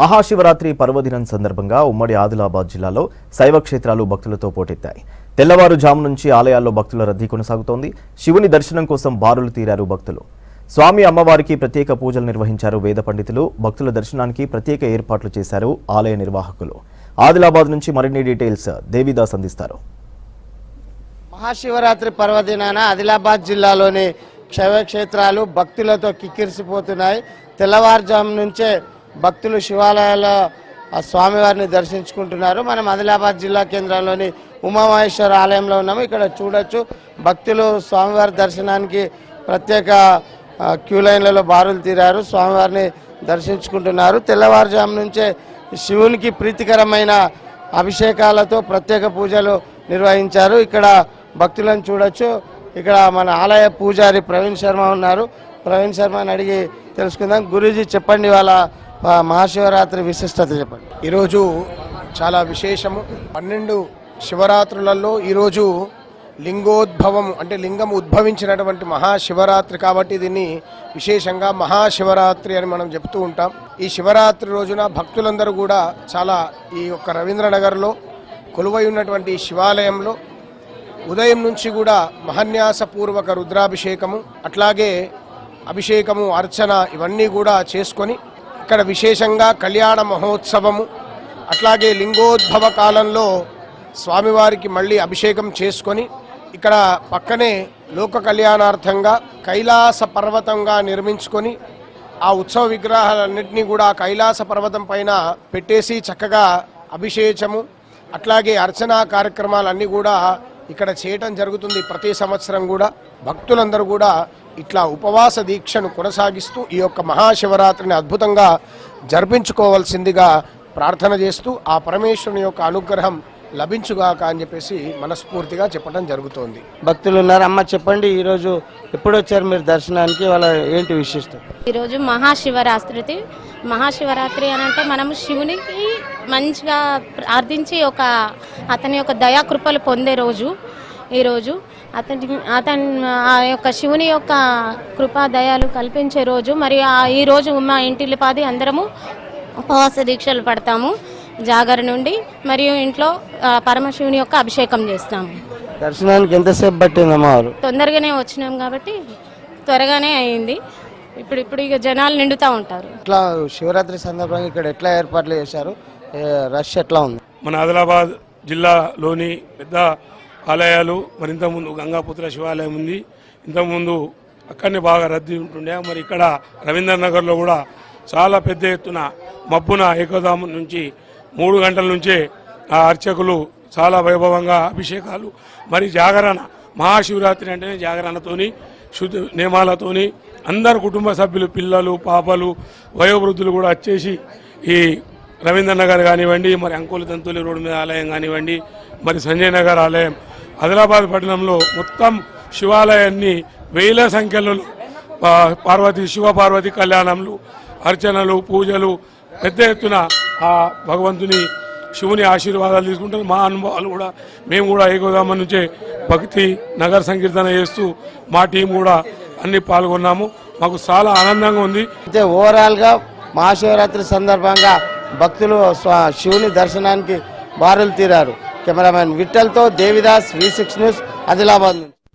మహాశివరాత్రి పర్వదినం సందర్భంగా ఉమ్మడి ఆదిలాబాద్ జిల్లాలో శైవ క్షేత్రాలు భక్తులతో పోటెత్తాయి. తెల్లవారుజాము నుంచి ఆలయాల్లో భక్తుల రద్దీ కొనసాగుతోంది. శివుని దర్శనం కోసం బారులు తీరారు భక్తులు. స్వామి అమ్మవారికి ప్రత్యేక పూజలు నిర్వహించారు వేద పండితులు. భక్తుల దర్శనానికి ప్రత్యేక ఏర్పాట్లు చేశారు ఆలయ నిర్వాహకులు. ఆదిలాబాద్ నుంచి మరిన్ని డీటెయిల్స్ దేవిదాస్ అందిస్తారు. మహాశివరాత్రి పర్వదినాన ఆదిలాబాద్ జిల్లాలోని శైవ క్షేత్రాలు భక్తులతో కిక్కిరిసిపోతున్నాయి. తెల్లవారుజాము నుంచే భక్తులు శివాలయాల స్వామివారిని దర్శించుకుంటున్నారు. మనం ఆదిలాబాద్ జిల్లా కేంద్రంలోని ఉమామహేశ్వర ఆలయంలో ఉన్నాము. ఇక్కడ చూడొచ్చు భక్తులు స్వామివారి దర్శనానికి ప్రత్యేక క్యూ లైన్లలో బారులు తీరారు. స్వామివారిని దర్శించుకుంటున్నారు. తెల్లవారుజాము నుంచే శివునికి ప్రీతికరమైన అభిషేకాలతో ప్రత్యేక పూజలు నిర్వహించారు. ఇక్కడ భక్తులను చూడొచ్చు. ఇక్కడ మన ఆలయ పూజారి ప్రవీణ్ శర్మ ఉన్నారు. ప్రవీణ్ శర్మని అడిగి తెలుసుకుందాం. గురూజీ చెప్పండి, వాళ్ళ మహాశివరాత్రి విశిష్టత చెప్పండి. ఈరోజు చాలా విశేషము. 12 శివరాత్రులలో ఈరోజు లింగోద్భవం అంటే లింగం ఉద్భవించినటువంటి మహాశివరాత్రి కాబట్టి దీన్ని విశేషంగా మహాశివరాత్రి అని మనం చెప్తూ ఉంటాం. ఈ శివరాత్రి రోజున భక్తులందరూ కూడా చాలా ఈ యొక్క రవీంద్రనగర్లో కొలువై ఉన్నటువంటి శివాలయంలో ఉదయం నుంచి కూడా మహాన్యాసపూర్వక రుద్రాభిషేకము, అట్లాగే అభిషేకము, అర్చన ఇవన్నీ కూడా చేసుకొని ఇక్కడ విశేషంగా కళ్యాణ మహోత్సవము, అట్లాగే లింగోద్భవ కాలంలో స్వామివారికి మళ్ళీ అభిషేకం చేసుకొని ఇక్కడ పక్కనే లోక కళ్యాణార్థంగా కైలాస పర్వతంగా నిర్మించుకొని ఆ ఉత్సవ విగ్రహాలన్నింటినీ కూడా కైలాస పర్వతం పైన పెట్టేసి చక్కగా అభిషేకము అట్లాగే అర్చనా కార్యక్రమాలన్నీ కూడా ఇక్కడ చేయటం జరుగుతుంది. ప్రతి సంవత్సరం కూడా భక్తులందరూ కూడా ఇట్లా ఉపవాస దీక్షను కొనసాగిస్తూ ఈ యొక్క మహాశివరాత్రిని అద్భుతంగా జరిపించుకోవాల్సిందిగా ప్రార్థన చేస్తూ ఆ పరమేశ్వరుని యొక్క అనుగ్రహం లభించుగాక అని చెప్పేసి మనస్ఫూర్తిగా చెప్పడం జరుగుతోంది. భక్తులు ఉన్నారు. అమ్మ చెప్పండి, ఈరోజు ఎప్పుడు వచ్చారు మీరు దర్శనానికి? వాళ్ళ ఏంటి విశిష్టత? ఈరోజు మహాశివరాత్రి అని అంటే మనం శివునికి మంచిగా ప్రార్థించి అతని యొక్క దయాకృపలు పొందే రోజు ఈరోజు. అతని ఆ యొక్క శివుని యొక్క కృపా దయాలు కల్పించే రోజు. మరి ఈరోజు మా ఇంటిల్లిపాది అందరము ఉపవాస దీక్షలు పడతాము జాగరణ నుండి. మరియు ఇంట్లో పరమశివుని యొక్క అభిషేకం చేస్తాము. దర్శనానికి ఎంతసేపు పట్టిందమ్మా? తొందరగానే వచ్చినాం కాబట్టి త్వరగానే అయింది. ఇప్పుడు ఇక జనాలు నిండుతూ ఉంటారు. ఇట్లా శివరాత్రి సందర్భంగా ఇక్కడ ఎట్లా ఏర్పాట్లు చేశారు? రష్ ఎట్లా ఉంది? మన ఆదిలాబాద్ జిల్లాలోని పెద్ద ఆలయాలు, మరి ఇంతకుముందు గంగాపుత్ర శివాలయం ఉంది. ఇంతకుముందు అక్కడనే బాగా రద్దీ ఉంటుండే. మరి ఇక్కడ రవీంద్రనగర్లో కూడా చాలా పెద్ద ఎత్తున మబ్బున ఏకదాము నుంచి 3 గంటల నుంచే ఆ అర్చకులు చాలా వైభవంగా అభిషేకాలు, మరి జాగరణ, మహాశివరాత్రి అంటేనే జాగరణతోని శుద్ధ నియమాలతోని అందరు కుటుంబ సభ్యులు, పిల్లలు, పాపలు, వయోవృద్ధులు కూడా వచ్చేసి ఈ రవీంద్రనగర్ కానివ్వండి, మరి అంకోలి తంతులి రోడ్డు మీద ఆలయం కానివ్వండి, మరి సంజయ్ నగర్ ఆలయం, ఆదిలాబాద్ పట్టణంలో మొత్తం శివాలయాన్ని వేల సంఖ్యలో శివపార్వతి కళ్యాణంలు, అర్చనలు, పూజలు పెద్ద ఎత్తున ఆ భగవంతుని శివుని ఆశీర్వాదాలు తీసుకుంటారు. మా అనుభవాలు కూడా మేము కూడా ఏకోదామ నుంచే భక్తి నగర సంకీర్తన చేస్తూ మా టీం కూడా అన్ని పాల్గొన్నాము. మాకు చాలా ఆనందంగా ఉంది. అయితే ఓవరాల్గా మహాశివరాత్రి సందర్భంగా భక్తులు శివుని దర్శనానికి బారులు తీరారు. కెమెరామెన్ విఠల్తో దేవిదాస్, V6 న్యూస్, ఆదిలాబాద్.